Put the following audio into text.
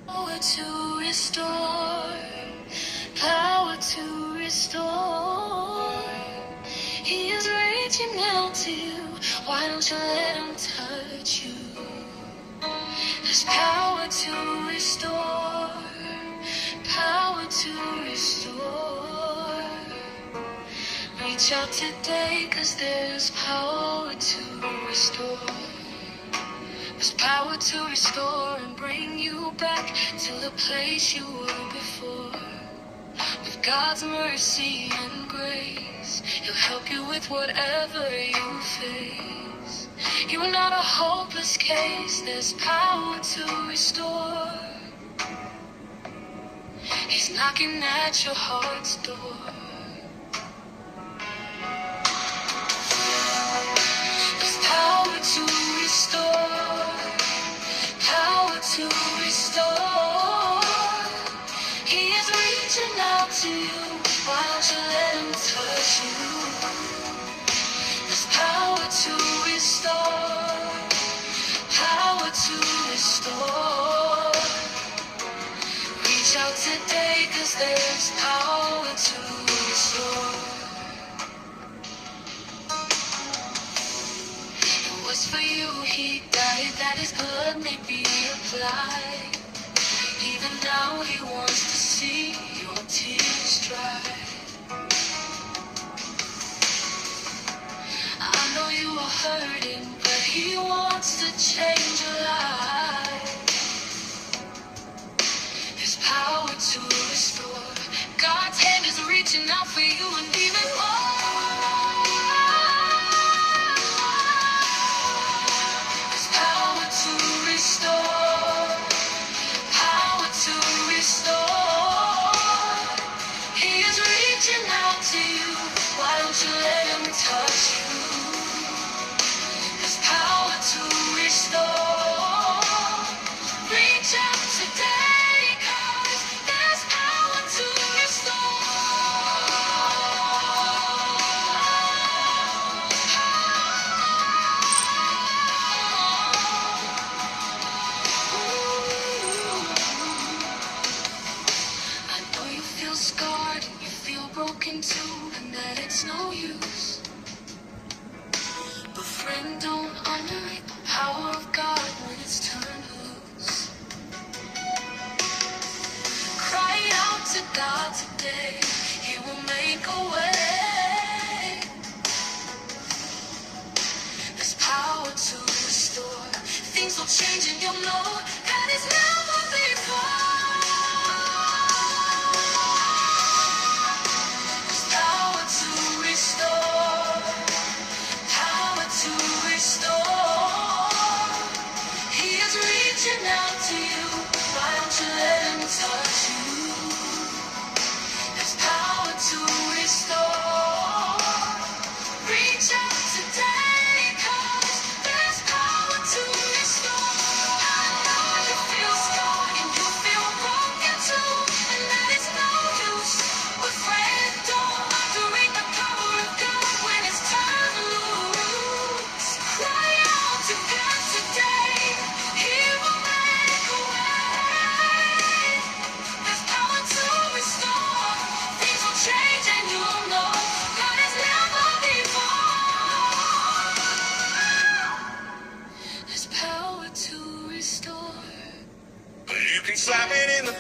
Power to restore, power to restore. He is reaching out to you. Why don't you let him touch you? There's power to restore, power to restore. Reach out today, 'cause there's power to restore. There's power to restore and bring you back to the place you were before. With God's mercy and grace, He'll help you with whatever you face. You're not a hopeless case, there's power to restore. He's knocking at your heart's door. There's power to restore, power to restore. He is reaching out to you. Why don't you let him touch you? There's power to restore, power to restore. Reach out today, 'cause there's power to restore. It was for you He died, that His blood may be applied. Even now He wants to see your tears dry. I know you are hurting, but He wants to change your life. There's power to restore. God's hand is reaching out for you and even more. There's power to restore, power to restore. He is reaching out to you. Why don't you let him touch you? There's power to restore. Reach out today, 'cause there's power to restore. I know you feel scarred and you feel broken too, and that it's no use. But friend, don't underrate the power of God when it's turned loose. Cry out to God today, He will make a way. There's power to restore. Things will change and you'll know that it's never before. There's power to restore, power to restore. He is reaching out to you. Why don't you let him touch you? There's power to restore. Reach out today, 'cause there's power to restore. I know you feel scarred and you feel broken too, and that it's no use. But friend, don't underrate the power of God when it's turned loose. Cry out to God today, He will make a way. There's power to restore. Things will change and you'll know God is never before. There's power to restore. You can slap it in the